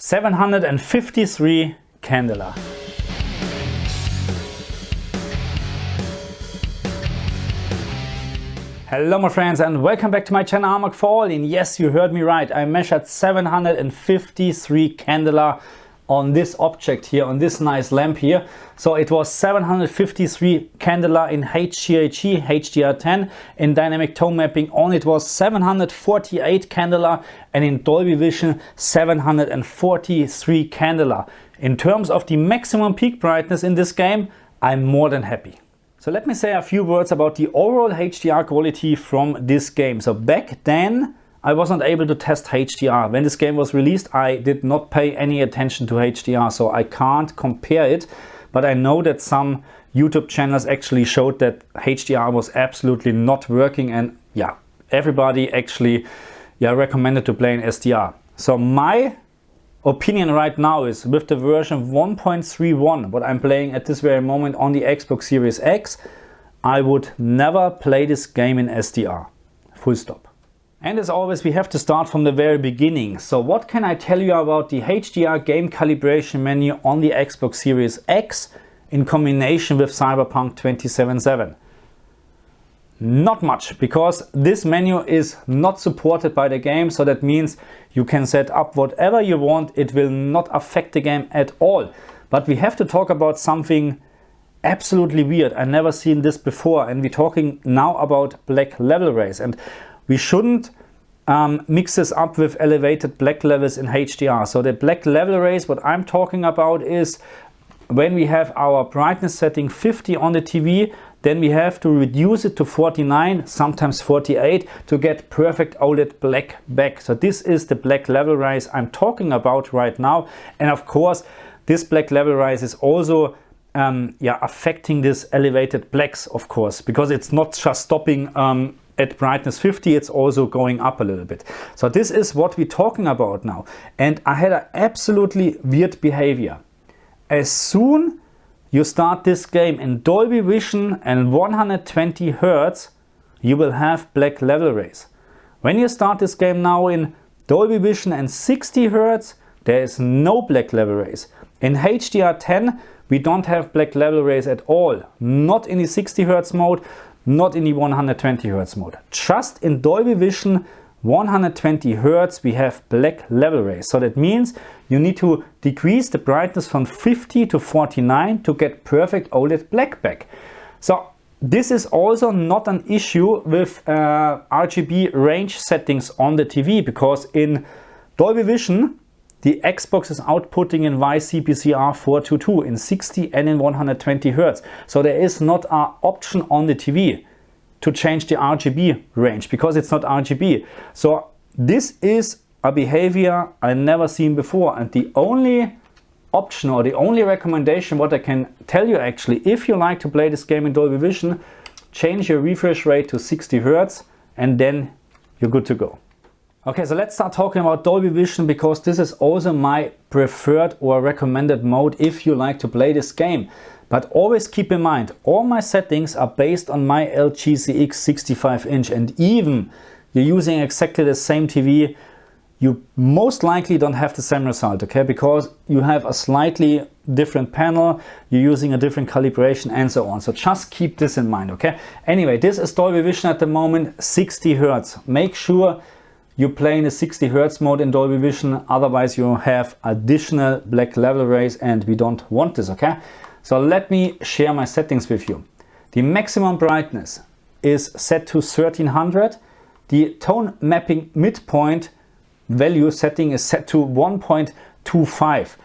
753 candela. Hello my friends and welcome back to my channel Armag for All. And yes, you heard me right, I measured 753 candela on this object here, on this nice lamp here. So it was 753 candela in HGiG, HDR10 in dynamic tone mapping on. It was 748 candela and in Dolby Vision 743 candela. In terms of the maximum peak brightness in this game, I'm more than happy. So let me say a few words about the overall HDR quality from this game. So back then I was not able to test HDR. When this game was released, I did not pay any attention to HDR, so I can't compare it. But I know that some YouTube channels actually showed that HDR was absolutely not working, and yeah, everybody actually recommended to play in SDR. So my opinion right now is with the version 1.31, what I'm playing at this very moment on the Xbox Series X, I would never play this game in SDR. Full stop. And as always, we have to start from the very beginning. So what can I tell you about the HDR game calibration menu on the Xbox Series X in combination with Cyberpunk 2077? Not much, because this menu is not supported by the game. So that means you can set up whatever you want. It will not affect the game at all. But we have to talk about something absolutely weird. I never seen this before. And we're talking now about black level rays. And we shouldn't mix this up with elevated black levels in HDR. So the black level rays, what I'm talking about is when we have our brightness setting 50 on the TV, then we have to reduce it to 49, sometimes 48 to get perfect OLED black back. So this is the black level rays I'm talking about right now. And of course, this black level rays is also affecting this elevated blacks, of course, because it's not just stopping at brightness 50, it's also going up a little bit. So this is what we're talking about now. And I had an absolutely weird behavior. As soon you start this game in Dolby Vision and 120 Hertz, you will have black level rays. When you start this game now in Dolby Vision and 60 Hertz, there is no black level rays. In HDR10, we don't have black level rays at all. Not in the 60 Hertz mode, not in the 120 Hertz mode. Just in Dolby Vision 120 Hertz we have black level rays. So that means you need to decrease the brightness from 50 to 49 to get perfect OLED black back. So this is also not an issue with RGB range settings on the TV, because in Dolby Vision the Xbox is outputting in YCPCR 422 in 60 and in 120 Hertz. So there is not an option on the TV to change the RGB range because it's not RGB. So this is a behavior I never seen before. And the only option or the only recommendation what I can tell you actually, if you like to play this game in Dolby Vision, change your refresh rate to 60 Hertz and then you're good to go. Okay, so let's start talking about Dolby Vision, because this is also my preferred or recommended mode if you like to play this game. But always keep in mind, all my settings are based on my LG CX 65-inch, and even you're using exactly the same TV, you most likely don't have the same result, okay? Because you have a slightly different panel, you're using a different calibration and so on. So just keep this in mind, okay? Anyway, this is Dolby Vision at the moment, 60 Hertz. Make sure you play in a 60 Hertz mode in Dolby Vision, otherwise you have additional black level rays and we don't want this, okay? So let me share my settings with you. The maximum brightness is set to 1300. The tone mapping midpoint value setting is set to 1.25.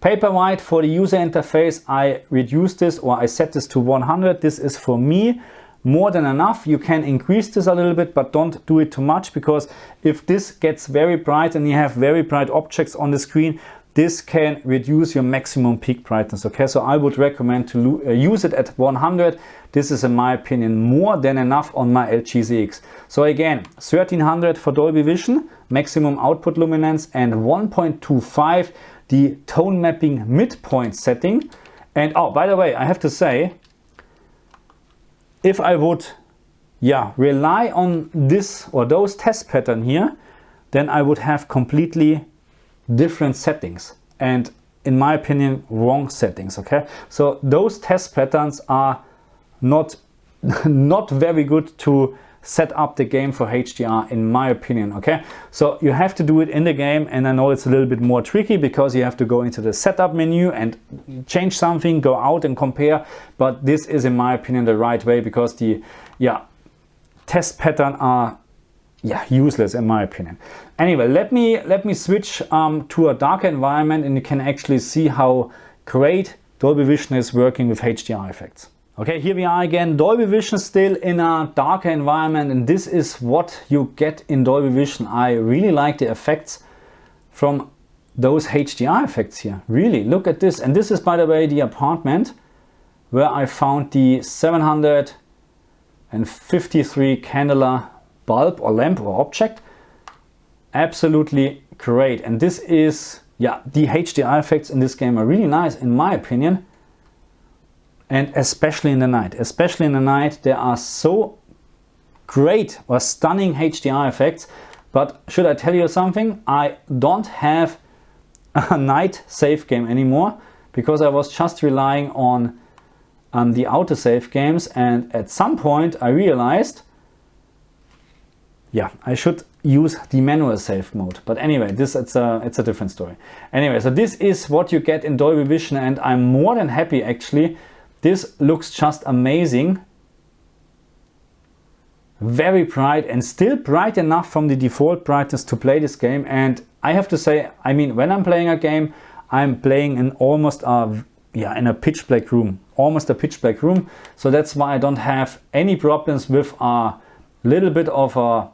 Paper white for the user interface, I reduced this, or I set this to 100. This is for me more than enough. You can increase this a little bit, but don't do it too much, because if this gets very bright and you have very bright objects on the screen, this can reduce your maximum peak brightness, okay? So I would recommend to use it at 100. This is, in my opinion, more than enough on my LG CX. So again, 1300 for Dolby Vision, maximum output luminance, and 1.25 the tone mapping midpoint setting. And oh, by the way, I have to say, if I would rely on this or those test pattern here, then I would have completely different settings, and in my opinion wrong settings. Okay, so those test patterns are not very good to set up the game for HDR, in my opinion. Okay, so you have to do it in the game, and I know it's a little bit more tricky because you have to go into the setup menu and change something, go out and compare, but this is in my opinion the right way, because the test pattern are useless in my opinion. Anyway, let me switch to a darker environment, and you can actually see how great Dolby Vision is working with HDR effects. Okay, here we are again, Dolby Vision still in a darker environment, and this is what you get in Dolby Vision. I really like the effects from those HDR effects here. Really, look at this. And this is, by the way, the apartment where I found the 753 candela bulb or lamp or object. Absolutely great. And this is, the HDR effects in this game are really nice in my opinion. And especially in the night. Especially in the night, there are so great or stunning HDR effects. But should I tell you something? I don't have a night save game anymore, because I was just relying on the auto save games, and at some point I realized I should use the manual save mode. But anyway, it's a different story. Anyway, so this is what you get in Dolby Vision, and I'm more than happy actually. This looks just amazing. Very bright, and still bright enough from the default brightness to play this game. And I have to say, I mean, when I'm playing a game, I'm playing in almost in a pitch black room, almost a pitch black room. So that's why I don't have any problems with a little bit of a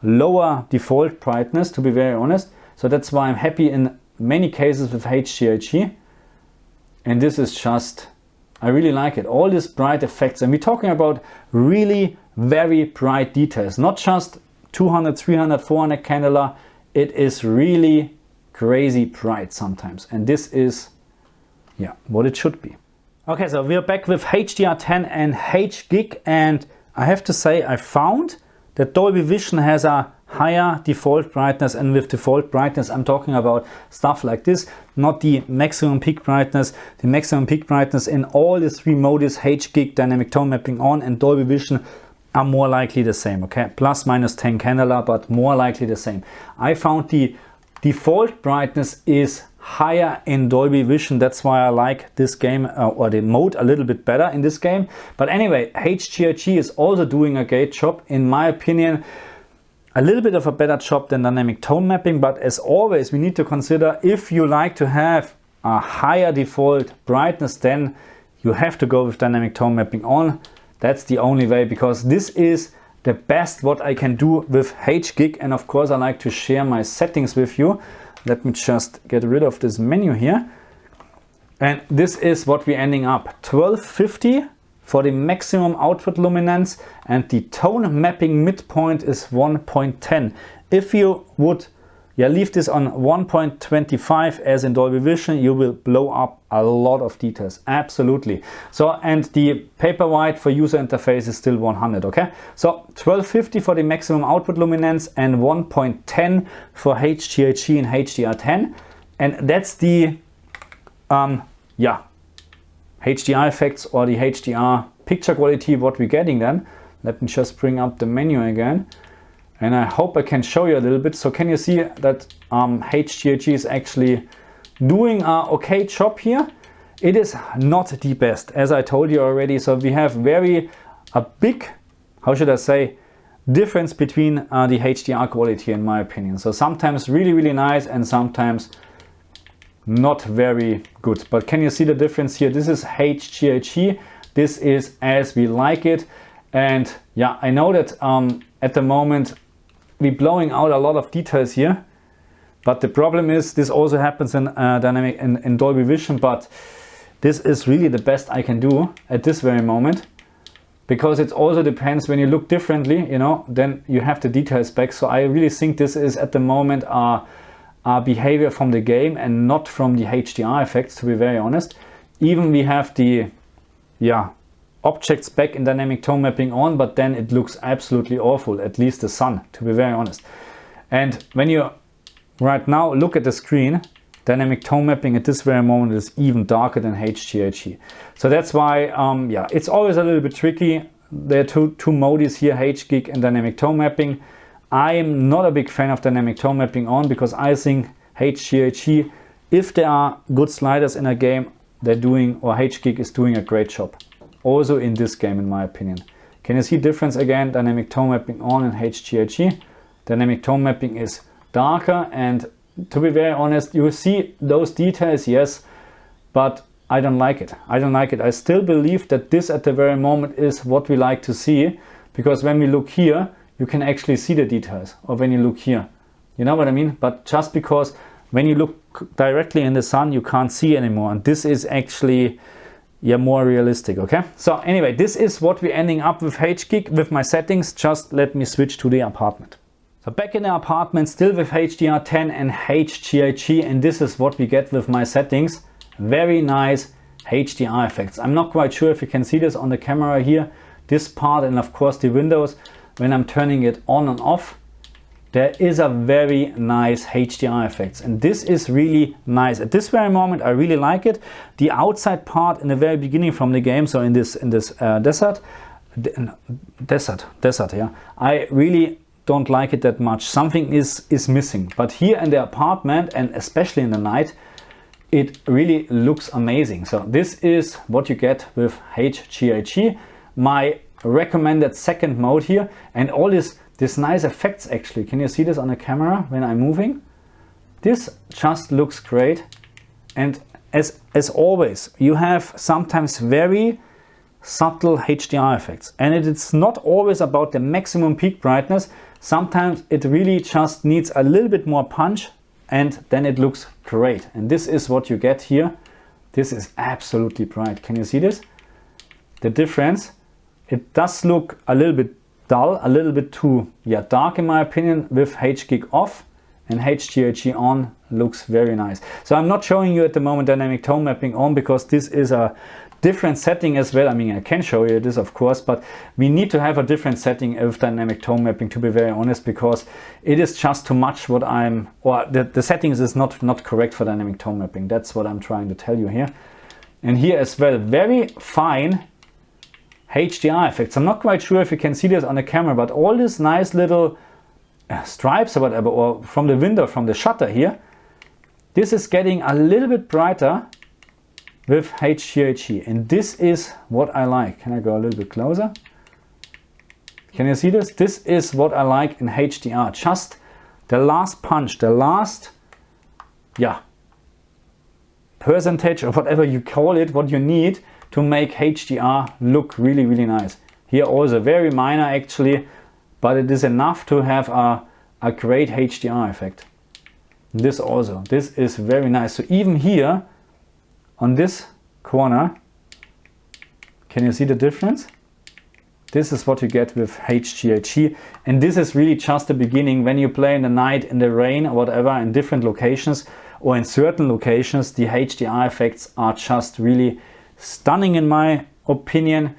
lower default brightness, to be very honest. So that's why I'm happy in many cases with HGiG. And this is just, I really like it. All these bright effects, and we're talking about really very bright details, not just 200, 300, 400 candela. It is really crazy bright sometimes, and this is what it should be. Okay, so we're back with HDR10 and HGiG, and I have to say I found that Dolby Vision has a higher default brightness, and with default brightness I'm talking about stuff like this, not the maximum peak brightness. The maximum peak brightness in all the three modes, HGiG, dynamic tone mapping on, and Dolby Vision, are more likely the same. Okay, plus minus 10 candela, but more likely the same. I found the default brightness is higher in Dolby Vision. That's why I like this game or the mode a little bit better in this game. But anyway, HGiG is also doing a great job in my opinion. A little bit of a better job than dynamic tone mapping, but as always we need to consider, if you like to have a higher default brightness, then you have to go with dynamic tone mapping on. That's the only way, because this is the best what I can do with HGiG. And of course I like to share my settings with you. Let me just get rid of this menu here. And this is what we're ending up. 1250 for the maximum output luminance, and the tone mapping midpoint is 1.10. If you would leave this on 1.25 as in Dolby Vision, you will blow up a lot of details, absolutely. So, and the paper white for user interface is still 100, okay? So 1250 for the maximum output luminance and 1.10 for HGiG and HDR10. And that's the HDR effects or the HDR picture quality what we're getting then. Let me just bring up the menu again, and I hope I can show you a little bit. So can you see that HGiG is actually doing a okay job here? It is not the best, as I told you already. So we have a big, how should I say, difference between the HDR quality in my opinion. So sometimes really, really nice, and sometimes not very good. But can you see the difference here? This is HGiG. This is as we like it. And I know that at the moment we're blowing out a lot of details here. But the problem is, this also happens in in Dolby Vision. But this is really the best I can do at this very moment, because it also depends when you look differently, then you have the details back. So I really think this is at the moment our behavior from the game and not from the HDR effects, to be very honest. Even we have the objects back in dynamic tone mapping on, but then it looks absolutely awful, at least the sun, to be very honest. And when you right now, look at the screen. Dynamic tone mapping at this very moment is even darker than HGiG. So that's why, yeah, it's always a little bit tricky. There are two modes here, HGiG and dynamic tone mapping. I am not a big fan of dynamic tone mapping on, because I think HGiG, if there are good sliders in a game, they're doing, or HGiG is doing a great job. Also in this game, in my opinion. Can you see difference again? Dynamic tone mapping on and HGiG. Dynamic tone mapping is darker, and to be very honest, you see those details, yes, but I don't like it. I don't like it. I still believe that this at the very moment is what we like to see, because when we look here, you can actually see the details, or when you look here. You know what I mean? But just because when you look directly in the sun, you can't see anymore. And this is actually, yeah, more realistic, okay? So anyway, this is what we're ending up with HGiG, with my settings. Just let me switch to the apartment. So back in the apartment, still with HDR10 and HGiG, and this is what we get with my settings. Very nice HDR effects. I'm not quite sure if you can see this on the camera here, this part, and of course the windows. When I'm turning it on and off, there is a very nice HDR effects, and this is really nice. At this very moment, I really like it. The outside part in the very beginning from the game, so in this desert, yeah, I really don't like it that much. Something is missing. But here in the apartment, and especially in the night, it really looks amazing. So this is what you get with HGiG, my recommended second mode here, and all this nice effects actually. Can you see this on the camera when I'm moving? This just looks great. And as always, you have sometimes very subtle HDR effects, and it's not always about the maximum peak brightness. Sometimes it really just needs a little bit more punch, and then it looks great. And this is what you get here. This is absolutely bright. Can you see this? The difference. It does look a little bit dull, a little bit too dark in my opinion, with HGiG off, and HGiG on looks very nice. So I'm not showing you at the moment dynamic tone mapping on, because this is a different setting as well. I mean, I can show you this of course, but we need to have a different setting with dynamic tone mapping, to be very honest, because it is just too much what the settings is not correct for dynamic tone mapping. That's what I'm trying to tell you here. And here as well, very fine HDR effects. I'm not quite sure if you can see this on the camera, but all these nice little stripes or whatever, or from the window, from the shutter here, this is getting a little bit brighter with HGiG, and this is what I like. Can I go a little bit closer? Can you see this? This is what I like in HDR. Just the last punch, the last, percentage or whatever you call it, what you need to make HDR look really, really nice. Here also very minor actually, but it is enough to have a great HDR effect. This also, this is very nice. So even here on this corner, can you see the difference? This is what you get with HGiG, and this is really just the beginning. When you play in the night, in the rain or whatever, in different locations or in certain locations, the HDR effects are just really stunning in my opinion.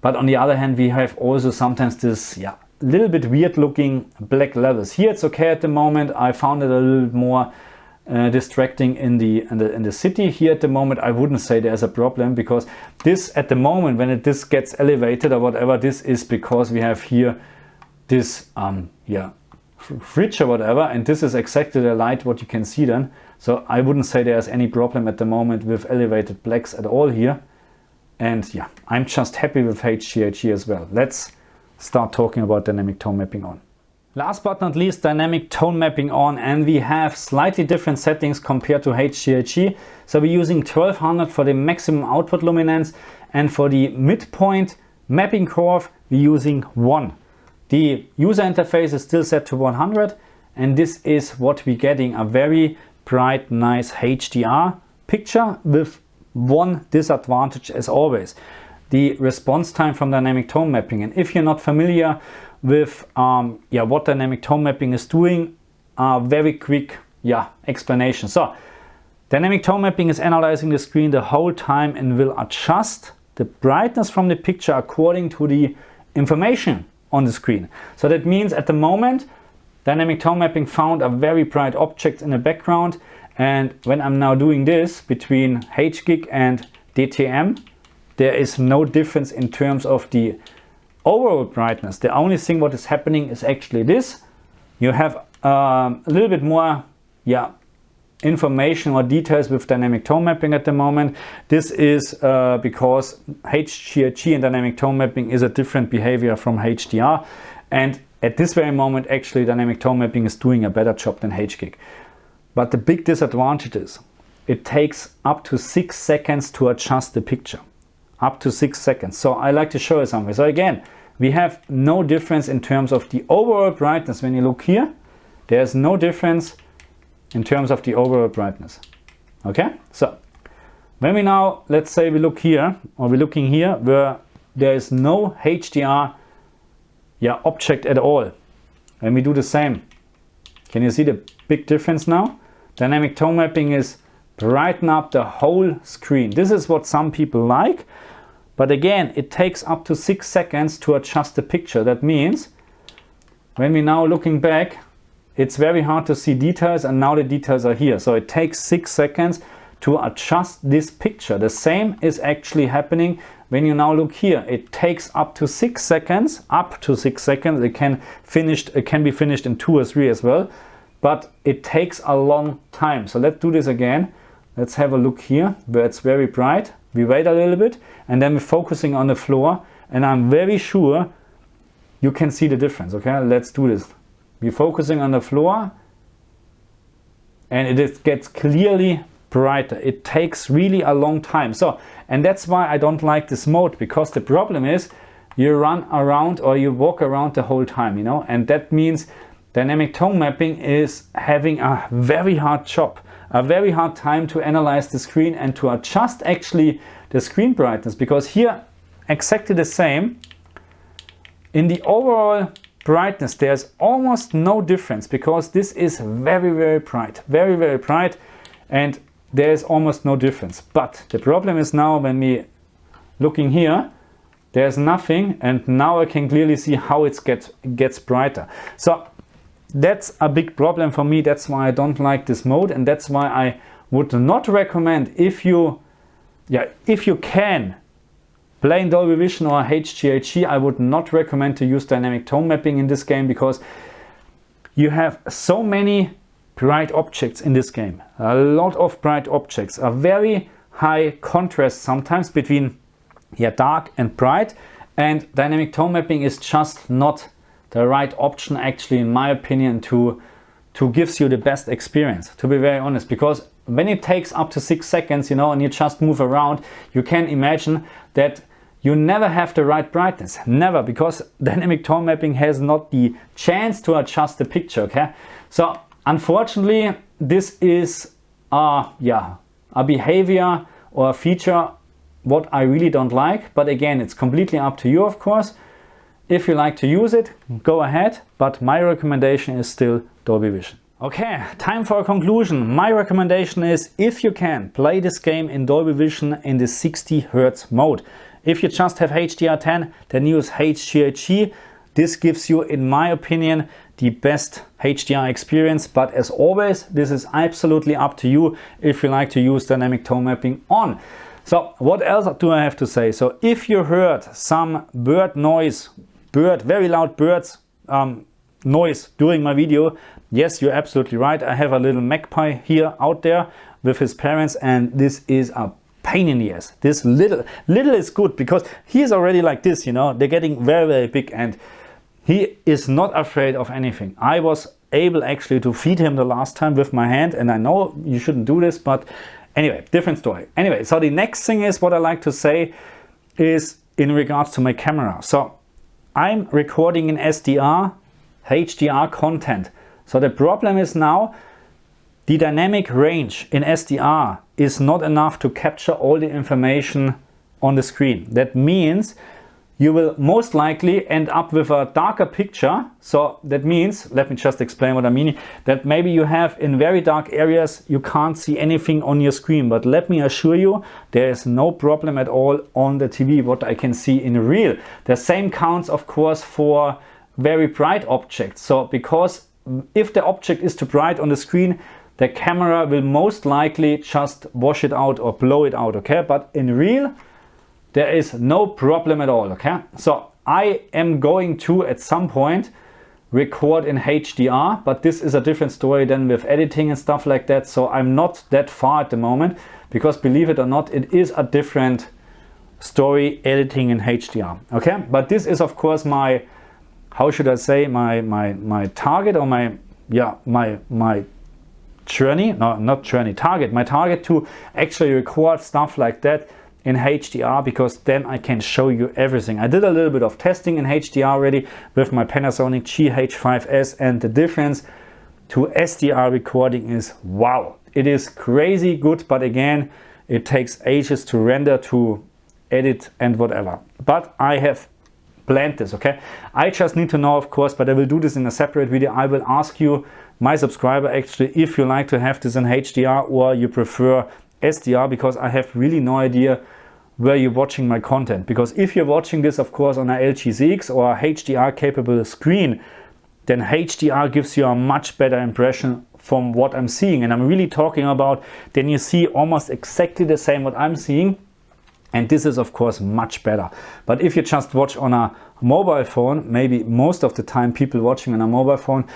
But on the other hand, we have also sometimes this little bit weird looking black levels. Here it's okay at the moment. I found it a little more distracting in the city. Here at the moment I wouldn't say there's a problem, because this at the moment when this gets elevated or whatever, this is because we have here this fridge or whatever, and this is exactly the light what you can see then. So I wouldn't say there's any problem at the moment with elevated blacks at all here. And I'm just happy with HGiG as well. Let's start talking about dynamic tone mapping on. Last but not least, dynamic tone mapping on, and we have slightly different settings compared to HGiG. So we're using 1200 for the maximum output luminance, and for the midpoint mapping curve we're using 1. The user interface is still set to 100, and this is what we're getting, a very bright, nice HDR picture with one disadvantage as always: the response time from dynamic tone mapping. And if you're not familiar with what dynamic tone mapping is doing, a very quick explanation. So dynamic tone mapping is analyzing the screen the whole time and will adjust the brightness from the picture according to the information on the screen. So that means at the moment dynamic tone mapping found a very bright object in the background, and when I'm now doing this between HGiG and DTM, there is no difference in terms of the overall brightness. The only thing what is happening is actually this. You have a little bit more information or details with dynamic tone mapping at the moment. This is because HGiG and dynamic tone mapping is a different behavior from HDR, and at this very moment actually dynamic tone mapping is doing a better job than HGiG. But the big disadvantage is it takes up to 6 seconds to adjust the picture. Up to 6 seconds. So I like to show you something. So again, we have no difference in terms of the overall brightness. When you look here, there's no difference in terms of the overall brightness. Okay, so when we now, let's say we look here, or we're looking here where there is no HDR object at all, and we do the same, can you see the big difference now? Dynamic tone mapping is brighten up the whole screen. This is what some people like, but again, it takes up to 6 seconds to adjust the picture. That means when we're now looking back, it's very hard to see details, and now the details are here. So it takes 6 seconds to adjust this picture. The same is actually happening when you now look here. It takes up to 6 seconds, It can be finished in 2 or 3 as well, but it takes a long time. So let's do this again. Let's have a look here where it's very bright. We wait a little bit, and then we're focusing on the floor, and I'm very sure you can see the difference. Okay, let's do this. We're focusing on the floor, and it gets clearly brighter. It takes really a long time. So, and that's why I don't like this mode, because the problem is you run around or you walk around the whole time, you know, and that means dynamic tone mapping is having a very hard job, a very hard time to analyze the screen and to adjust actually the screen brightness, because here exactly the same. In the overall brightness there's almost no difference, because this is very bright, very bright, and there's almost no difference. But the problem is now when we looking here, there's nothing, and now I can clearly see how it gets brighter. So that's a big problem for me. That's why I don't like this mode, and that's why I would not recommend, if you can play in Dolby Vision or HGiG, I would not recommend to use dynamic tone mapping in this game, because you have so many bright objects in this game. A lot of bright objects, a very high contrast sometimes between dark and bright, and dynamic tone mapping is just not the right option actually, in my opinion, to gives you the best experience, to be very honest. Because when it takes up to 6 seconds, you know, and you just move around, you can imagine that you never have the right brightness, never, because dynamic tone mapping has not the chance to adjust the picture. Okay, so unfortunately this is a behavior or a feature what I really don't like, but again, it's completely up to you, of course. If you like to use it, go ahead, but my recommendation is still Dolby Vision. Okay, time for a conclusion. My recommendation is, if you can, play this game in Dolby Vision in the 60 Hz mode. If you just have HDR10, then use HGiG. This gives you, in my opinion, the best HDR experience, but as always, this is absolutely up to you if you like to use dynamic tone mapping on. So what else do I have to say? So if you heard some bird noise, very loud birds noise during my video, yes, you're absolutely right. I have a little magpie here out there with his parents, and this is a pain in the ass. This little is good, because he is already like this, you know, they're getting very big, and he is not afraid of anything. I was able actually to feed him the last time with my hand, and I know you shouldn't do this, but anyway, different story. Anyway, so the next thing is, what I like to say is in regards to my camera. So I'm recording in SDR, HDR content. So the problem is now the dynamic range in SDR is not enough to capture all the information on the screen. That means you will most likely end up with a darker picture. So that means, let me just explain what I mean, that maybe you have in very dark areas, you can't see anything on your screen. But let me assure you, there is no problem at all on the TV, what I can see in real. The same counts, of course, for very bright objects. So because if the object is too bright on the screen, the camera will most likely just wash it out or blow it out, okay? But in real, there is no problem at all, okay? So I am going to, at some point, record in HDR, but this is a different story than with editing and stuff like that. So I'm not that far at the moment, because believe it or not, it is a different story editing in HDR, okay? But this is of course my, how should I say, my target, or my journey, no, not journey, target, my target to actually record stuff like that in HDR, because then I can show you everything. I did a little bit of testing in HDR already with my Panasonic GH5S, and the difference to SDR recording is wow. It is crazy good, but again, it takes ages to render, to edit and whatever. But I have planned this, okay? I just need to know, of course, but I will do this in a separate video. I will ask you, my subscriber, actually, if you like to have this in HDR or you prefer SDR, because I have really no idea where you're watching my content. Because if you're watching this, of course, on a HGiG or a HDR capable screen, then HDR gives you a much better impression from what I'm seeing. And I'm really talking about, then you see almost exactly the same what I'm seeing. And this is of course much better. But if you just watch on a mobile phone, maybe most of the time people watching on a mobile phone,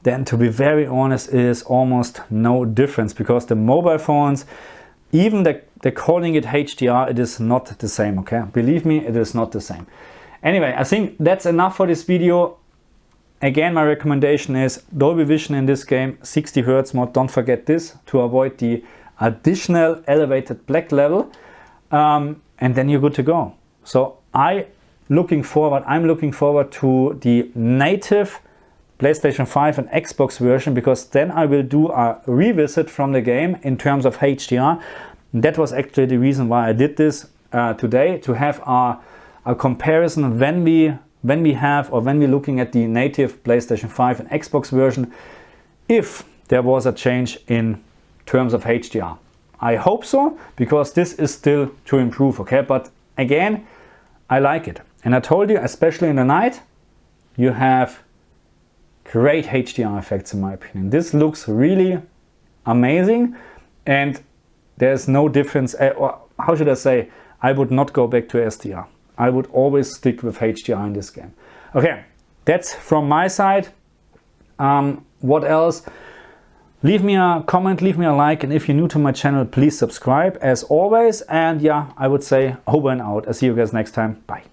then to be very honest, it is almost no difference, because the mobile phones, even they're calling it HDR, it is not the same, okay? Believe me, it is not the same. Anyway, I think that's enough for this video. Again, my recommendation is Dolby Vision in this game, 60 Hz mode. Don't forget this to avoid the additional elevated black level. And then you're good to go. So I'm looking forward to the native PlayStation 5 and Xbox version, because then I will do a revisit from the game in terms of HDR. And that was actually the reason why I did this today, to have a comparison when we're looking at the native PlayStation 5 and Xbox version, if there was a change in terms of HDR. I hope so, because this is still to improve, okay? But again, I like it. And I told you, especially in the night, you have great HDR effects in my opinion. This looks really amazing, and there's no difference, or how should I say, I would not go back to SDR. I would always stick with HDR in this game. Okay, that's from my side. What else? Leave me a comment, leave me a like, and if you're new to my channel, please subscribe as always. And yeah, I would say over and out. I'll see you guys next time. Bye.